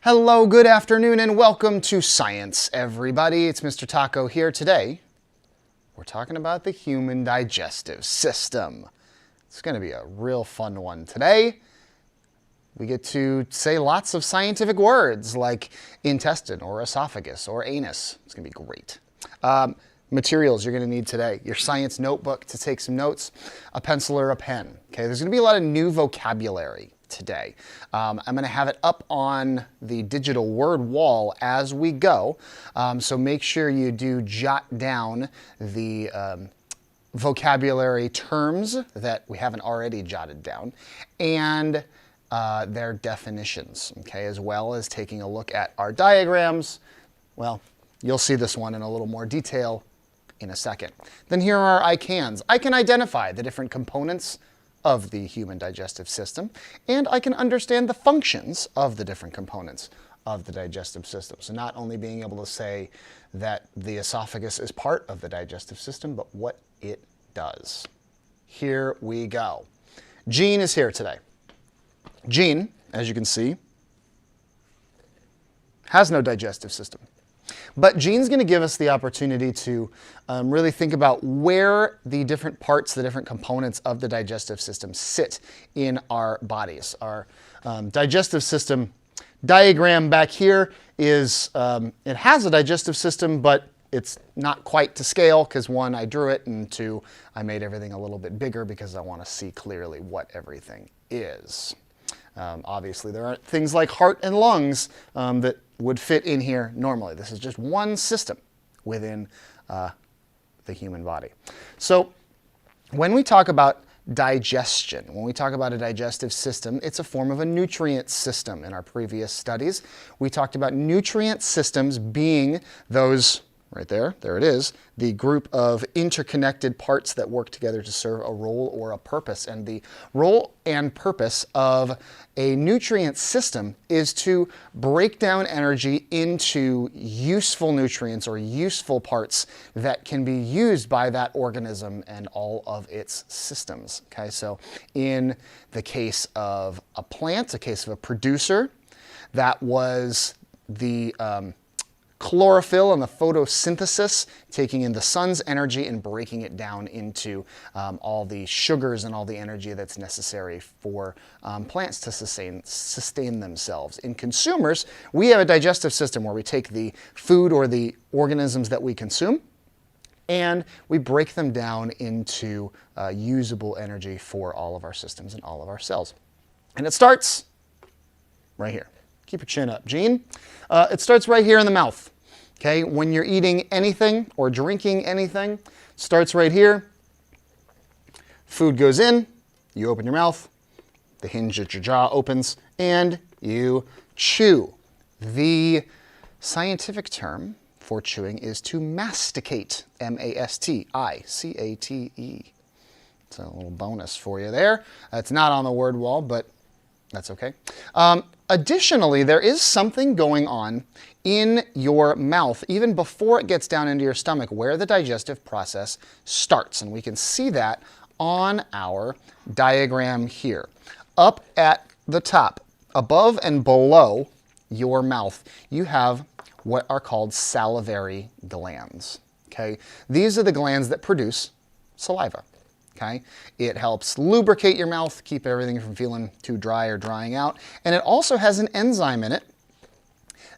Hello, good afternoon, and welcome to Science, everybody. It's Mr. Taco here. Today, we're talking about the human digestive system. It's going to be a real fun one today. We get to say lots of scientific words like intestine or esophagus or anus. It's going to be great. Materials you're going to need today: your science notebook to take some notes, a pencil or a pen. Okay, there's going to be a lot of new vocabulary today. I'm going to have it up on the digital word wall as we go, so make sure you do jot down the vocabulary terms that we haven't already jotted down, and their definitions, okay, as well as taking a look at our diagrams. Well, you'll see this one in a little more detail in a second. Then here are our I cans. I can identify the different components of the human digestive system, and I can understand the functions of the different components of the digestive system. So not only being able to say that the esophagus is part of the digestive system, but what it does. Here we go. Gene is here today. Gene, as you can see, has no digestive system. But Gene's going to give us the opportunity to really think about where the different parts, the different components of the digestive system sit in our bodies. Our digestive system diagram back here is, it has a digestive system, but it's not quite to scale because one, I drew it, and two, I made everything a little bit bigger because I want to see clearly what everything is. Obviously, there aren't things like heart and lungs that would fit in here normally. This is just one system within the human body. So when we talk about digestion, when we talk about a digestive system, it's a form of a nutrient system. In our previous studies, we talked about nutrient systems being those right there, there it is, the group of interconnected parts that work together to serve a role or a purpose. And the role and purpose of a nutrient system is to break down energy into useful nutrients or useful parts that can be used by that organism and all of its systems. Okay, so in the case of a plant, a case of a producer, that was the chlorophyll and the photosynthesis, taking in the sun's energy and breaking it down into all the sugars and all the energy that's necessary for plants to sustain themselves. In consumers, we have a digestive system where we take the food or the organisms that we consume and we break them down into usable energy for all of our systems and all of our cells. And it starts right here. Keep your chin up, Gene. It starts right here in the mouth. Okay, when you're eating anything or drinking anything, it starts right here. Food goes in, you open your mouth, the hinge at your jaw opens, and you chew. The scientific term for chewing is to masticate, M-A-S-T-I-C-A-T-E. It's a little bonus for you there. It's not on the word wall, but that's okay. Additionally, there is something going on in your mouth, even before it gets down into your stomach, where the digestive process starts. And we can see that on our diagram here. Up at the top, above and below your mouth, you have what are called salivary glands. Okay? These are the glands that produce saliva. Okay? It helps lubricate your mouth, keep everything from feeling too dry or drying out. And it also has an enzyme in it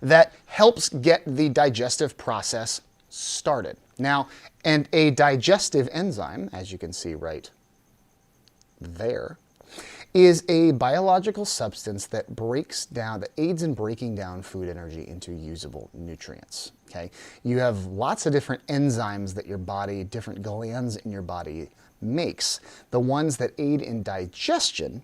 that helps get the digestive process started. Now, and a digestive enzyme, as you can see right there, is a biological substance that breaks down, that aids in breaking down food energy into usable nutrients. Okay? You have lots of different enzymes that your body, different glands in your body makes. The ones that aid in digestion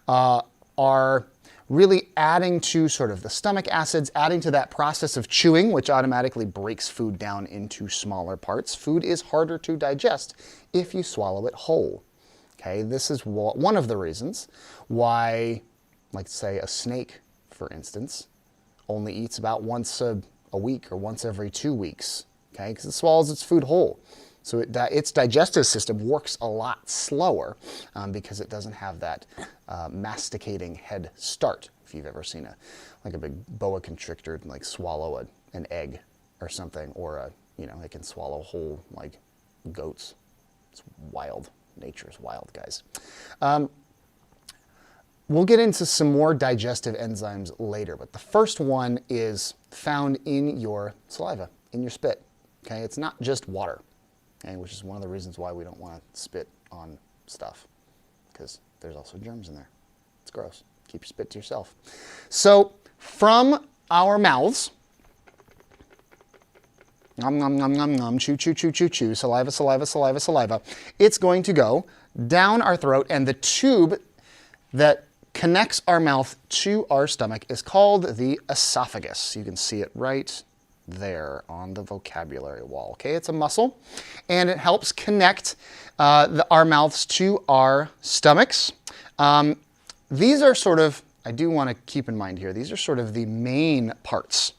are really adding to sort of the stomach acids, adding to that process of chewing, which automatically breaks food down into smaller parts. Food is harder to digest if you swallow it whole. Okay, this is one of the reasons why, like say a snake, for instance, only eats about once a week or once every 2 weeks. Okay, because it swallows its food whole. So its digestive system works a lot slower because it doesn't have that masticating head start. If you've ever seen like a big boa constrictor like swallow an egg or something, or it can swallow whole like goats. It's wild. Nature's wild, guys. We'll get into some more digestive enzymes later, but the first one is found in your saliva, in your spit. Okay, it's not just water, okay, which is one of the reasons why we don't want to spit on stuff, because there's also germs in there. It's gross. Keep your spit to yourself. So from our mouths, nom, nom, nom, nom, nom, chew, chew, chew, chew, chew, saliva, saliva, saliva, saliva, it's going to go down our throat, and the tube that connects our mouth to our stomach is called the esophagus. You can see it right there on the vocabulary wall. Okay, it's a muscle, and it helps connect our mouths to our stomachs. These are sort of, I do want to keep in mind here, these are sort of the main parts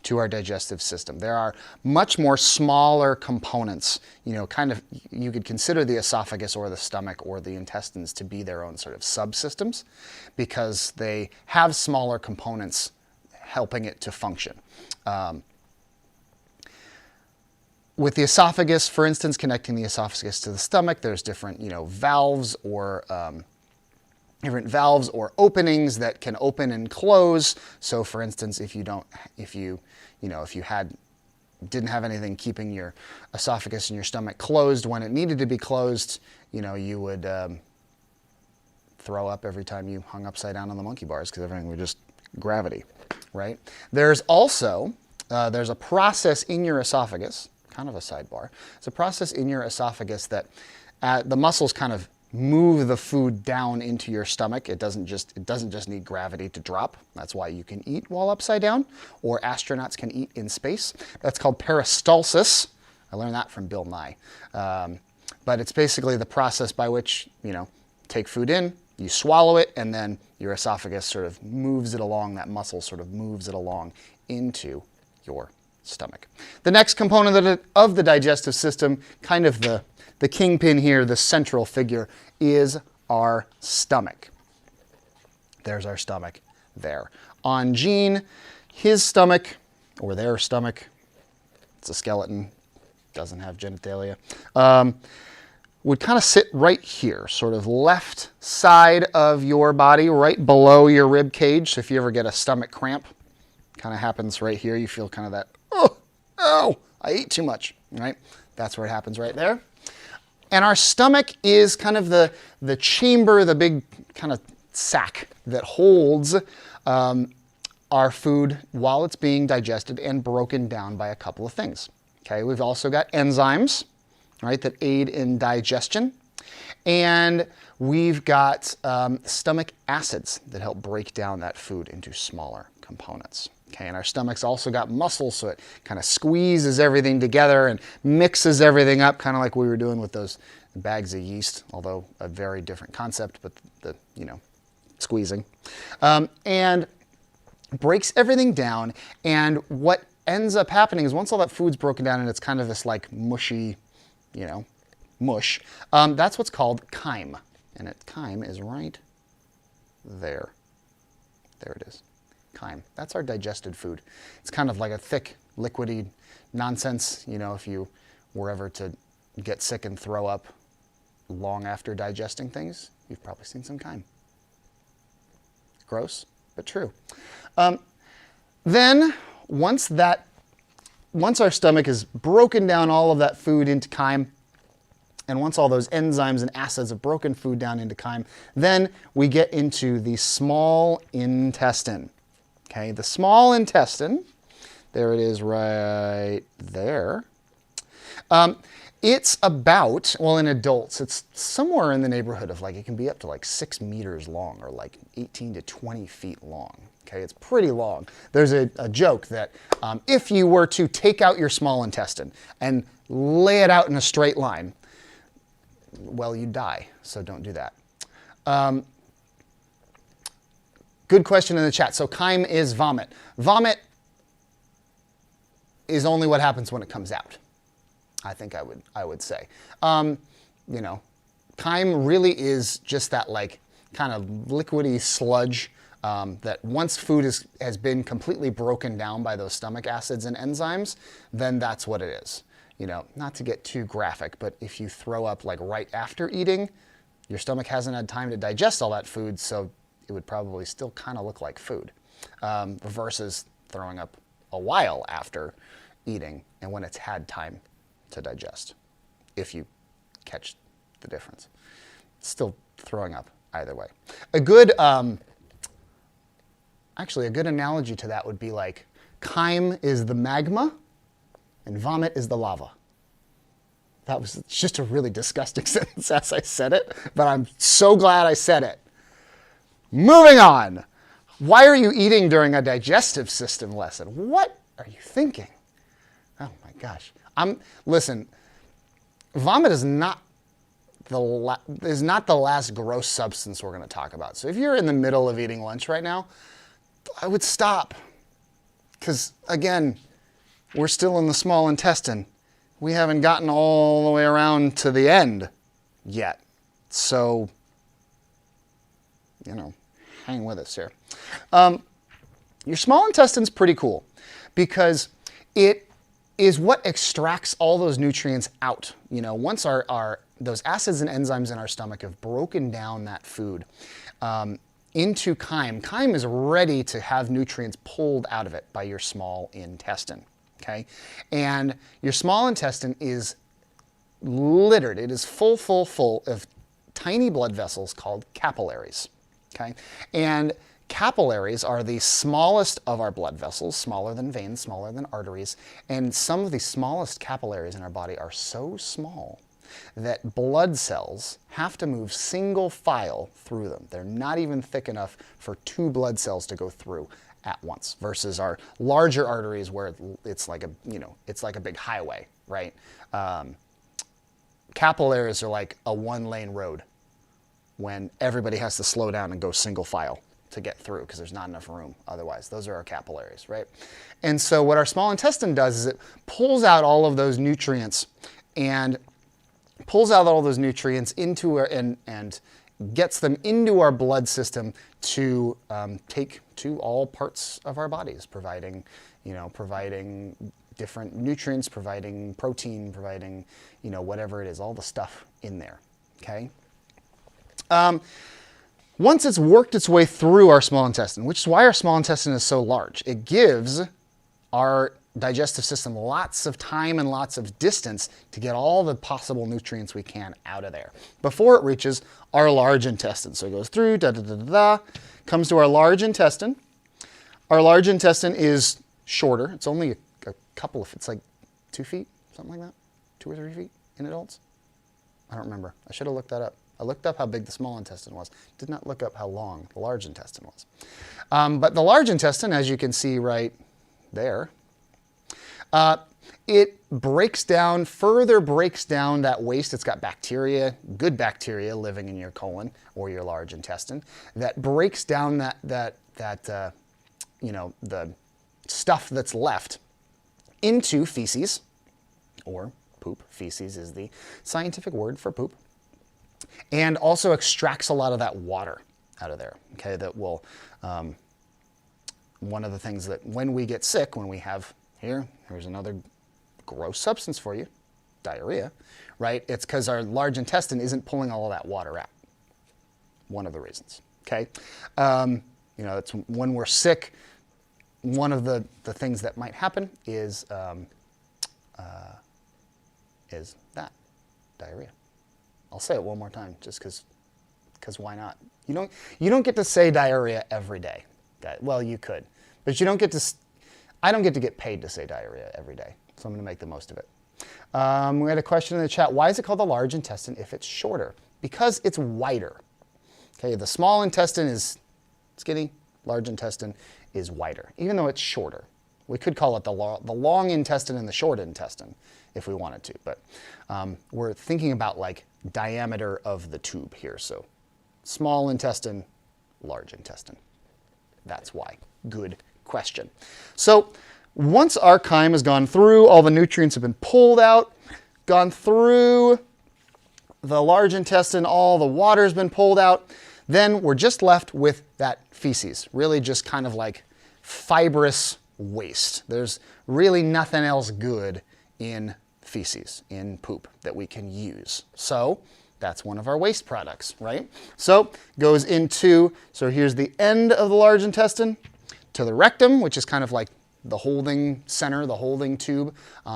to our digestive system. There are much more smaller components, kind of, you could consider the esophagus or the stomach or the intestines to be their own sort of subsystems, because they have smaller components helping it to function. With the esophagus, for instance, connecting the esophagus to the stomach, there's different, valves or openings that can open and close. So for instance, if you didn't have anything keeping your esophagus and your stomach closed when it needed to be closed, you would throw up every time you hung upside down on the monkey bars, because everything would just gravity, right? There's also, there's a process in your esophagus, kind of a sidebar. It's a process in your esophagus that the muscles kind of move the food down into your stomach. It doesn't just need gravity to drop. That's why you can eat while upside down, or astronauts can eat in space. That's called peristalsis. I learned that from Bill Nye. But it's basically the process by which, take food in, you swallow it, and then your esophagus sort of moves it along, that muscle sort of moves it along into your stomach. The next component of the digestive system, kind of the kingpin here, the central figure, is our stomach. There's our stomach there. On Gene, his stomach, or their stomach, it's a skeleton, doesn't have genitalia, would kind of sit right here, sort of left side of your body, right below your rib cage. So if you ever get a stomach cramp, kind of happens right here. You feel kind of that, oh, I ate too much, right? That's where it happens right there. And our stomach is kind of the chamber, the big kind of sack that holds our food while it's being digested and broken down by a couple of things. Okay, we've also got enzymes, right, that aid in digestion. And we've got stomach acids that help break down that food into smaller components. Okay, and our stomach's also got muscles, so it kind of squeezes everything together and mixes everything up, kind of like we were doing with those bags of yeast, although a very different concept, but the squeezing. And breaks everythchything down, and what ends up happening is once all that food's broken down and it's kind of this like mushy, mush, that's what's called chyme. And chyme is right there. There it is. Chyme. That's our digested food. It's kind of like a thick, liquidy nonsense. If you were ever to get sick and throw up long after digesting things, you've probably seen some chyme. Gross, but true. Then, once our stomach has broken down all of that food into chyme, and once all those enzymes and acids have broken food down into chyme, then we get into the small intestine. Okay, the small intestine, there it is right there. It's about, well, in adults, it's somewhere in the neighborhood of it can be up to 6 meters long, or 18 to 20 feet long. Okay, it's pretty long. There's a joke that if you were to take out your small intestine and lay it out in a straight line, well, you'd die, so don't do that. Good question in the chat. So chyme is vomit. Vomit is only what happens when it comes out. I think I would say. You know, chyme really is just that like kind of liquidy sludge that once food has been completely broken down by those stomach acids and enzymes, then that's what it is. You know, not to get too graphic, but if you throw up like right after eating, your stomach hasn't had time to digest all that food, so it would probably still kind of look like food, versus throwing up a while after eating and when it's had time to digest, if you catch the difference. It's still throwing up either way. A good analogy to that would be like chyme is the magma and vomit is the lava. That was just a really disgusting sentence as I said it, but I'm so glad I said it. Moving on. Why are you eating during a digestive system lesson? What are you thinking? Oh my gosh. Listen, vomit is not the last gross substance we're going to talk about. So if you're in the middle of eating lunch right now, I would stop. Because again, we're still in the small intestine. We haven't gotten all the way around to the end yet. So, you know, hang with us here. Your small intestine's pretty cool because it is what extracts all those nutrients out. You know, once those acids and enzymes in our stomach have broken down that food into chyme. Chyme is ready to have nutrients pulled out of it by your small intestine. Okay, and your small intestine is littered. It is full of tiny blood vessels called capillaries. Okay, and capillaries are the smallest of our blood vessels, smaller than veins, smaller than arteries, and some of the smallest capillaries in our body are so small that blood cells have to move single file through them. They're not even thick enough for 2 blood cells to go through at once, versus our larger arteries where it's like a big highway, right? Capillaries are like a 1-lane road when everybody has to slow down and go single file to get through because there's not enough room otherwise. Those are our capillaries, right? And so what our small intestine does is it pulls out all of those nutrients and into and gets them into our blood system to take to all parts of our bodies, providing different nutrients, providing protein, providing, whatever it is, all the stuff in there, okay? Once it's worked its way through our small intestine, which is why our small intestine is so large, it gives our digestive system lots of time and lots of distance to get all the possible nutrients we can out of there before it reaches our large intestine. So it goes through, comes to our large intestine. Our large intestine is shorter. It's only a couple of, it's like 2 feet, something like that, 2 or 3 feet in adults. I don't remember. I should have looked that up. I looked up how big the small intestine was. Did not look up how long the large intestine was. But the large intestine, as you can see right there, it further breaks down that waste. It's got bacteria, good bacteria living in your colon or your large intestine that breaks down the stuff that's left into feces or poop. Feces is the scientific word for poop. And also extracts a lot of that water out of there, okay? That will, one of the things that when we get sick, when we have, here's another gross substance for you, diarrhea, right? It's because our large intestine isn't pulling all of that water out. One of the reasons, okay? It's when we're sick, one of the things that might happen is that, diarrhea. I'll say it one more time, just because why not? You don't get to say diarrhea every day. Well, you could, but you don't get to. I don't get to get paid to say diarrhea every day, so I'm going to make the most of it. We had a question in the chat. Why is it called the large intestine if it's shorter? Because it's wider. Okay, the small intestine is skinny. Large intestine is wider, even though it's shorter. We could call it the long intestine and the short intestine if we wanted to, but we're thinking about like diameter of the tube here. So small intestine, large intestine. That's why. Good question. So once our chyme has gone through, all the nutrients have been pulled out, gone through the large intestine, all the water's been pulled out, then we're just left with that feces, really just kind of like fibrous waste. There's really nothing else good in feces, in poop, that we can use. So that's one of our waste products, right? So goes into, so here's the end of the large intestine, to the rectum, which is kind of like the holding center, the holding tube,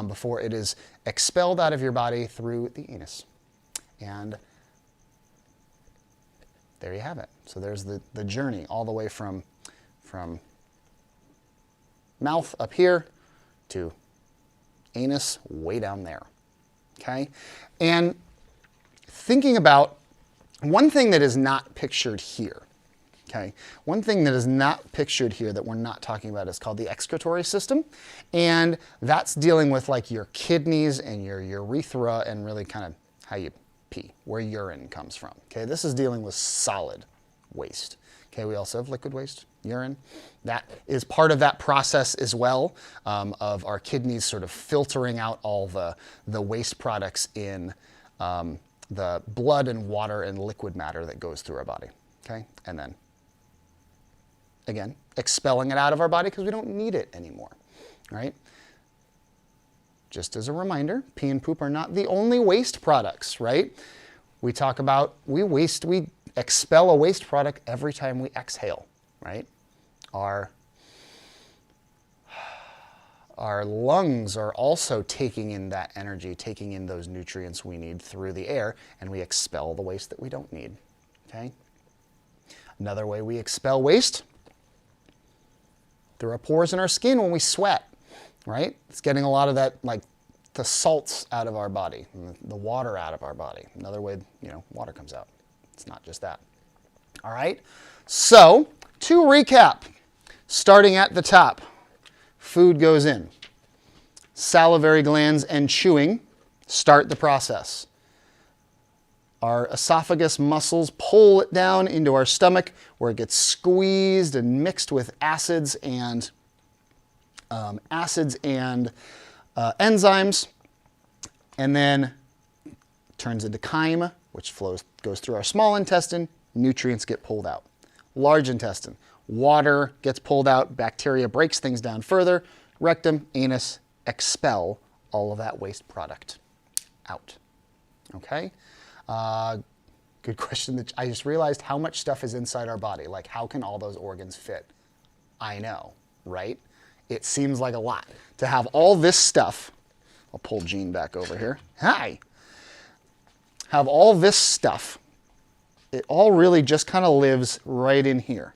before it is expelled out of your body through the anus. And there you have it. So there's the journey all the way from mouth up here to anus way down there. Okay? And thinking about one thing that is not pictured here. Okay? One thing that is not pictured here that we're not talking about is called the excretory system. And that's dealing with like your kidneys and your urethra and really kind of how you pee, where urine comes from. Okay, this is dealing with solid waste. Okay, we also have liquid waste, urine. That is part of that process as well, of our kidneys sort of filtering out all the waste products in the blood and water and liquid matter that goes through our body. Okay, and then again, expelling it out of our body because we don't need it anymore, right? Just as a reminder, pee and poop are not the only waste products, right? We talk about, we expel a waste product every time we exhale, right? Our lungs are also taking in that energy, taking in those nutrients we need through the air, and we expel the waste that we don't need, okay? Another way we expel waste, through our pores in our skin when we sweat. Right? It's getting a lot of that, like the salts out of our body, the water out of our body. Another way, water comes out. It's not just that. All right? So, to recap, starting at the top, food goes in. Salivary glands and chewing start the process. Our esophagus muscles pull it down into our stomach where it gets squeezed and mixed with acids and enzymes, and then turns into chyme, which goes through our small intestine. Nutrients get pulled out. Large intestine, water gets pulled out. Bacteria breaks things down further. Rectum, anus, expel all of that waste product out. Okay? Good question. I just realized how much stuff is inside our body. Like, how can all those organs fit? I know, right? It seems like a lot to have all this stuff. I'll pull Jean back over here. Hi. Have all this stuff. It all really just kind of lives right in here.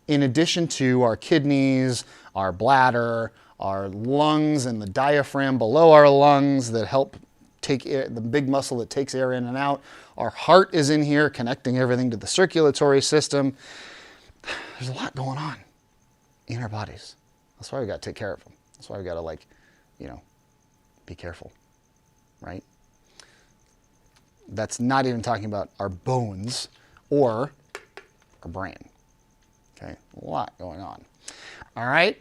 In addition to our kidneys, our bladder, our lungs, and the diaphragm below our lungs that help take air, the big muscle that takes air in and out. Our heart is in here connecting everything to the circulatory system. There's a lot going on in our bodies. That's why we got to take care of them. That's why we got to be careful, right? That's not even talking about our bones or our brain. Okay, a lot going on. All right.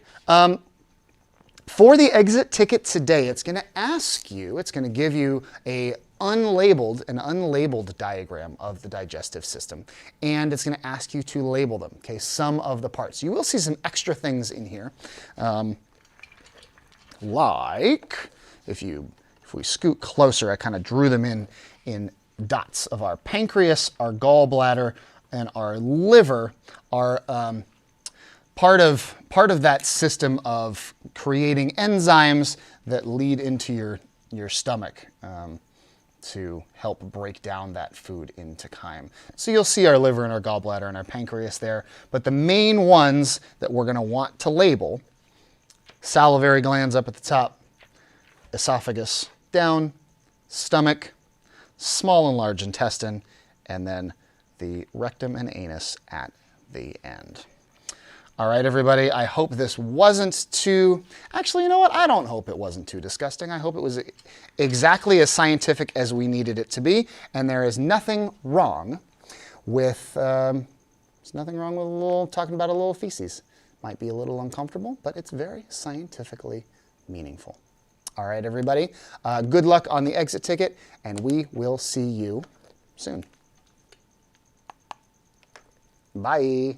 For the exit ticket today, it's going to ask you, it's going to give you an unlabeled diagram of the digestive system, and it's going to ask you to label them, okay, some of the parts. You will see some extra things in here, like, if we scoot closer, I kind of drew them in dots of our pancreas, our gallbladder, and our liver are part of that system of creating enzymes that lead into your stomach to help break down that food into chyme. So you'll see our liver and our gallbladder and our pancreas there, but the main ones that we're going to want to label, salivary glands up at the top, esophagus down, stomach, small and large intestine, and then the rectum and anus at the end. All right, everybody, I hope this wasn't too, actually, you know what? I don't hope it wasn't too disgusting. I hope it was exactly as scientific as we needed it to be, and there is nothing wrong with, talking about a little feces. Might be a little uncomfortable, but it's very scientifically meaningful. All right, everybody. Good luck on the exit ticket, and we will see you soon. Bye.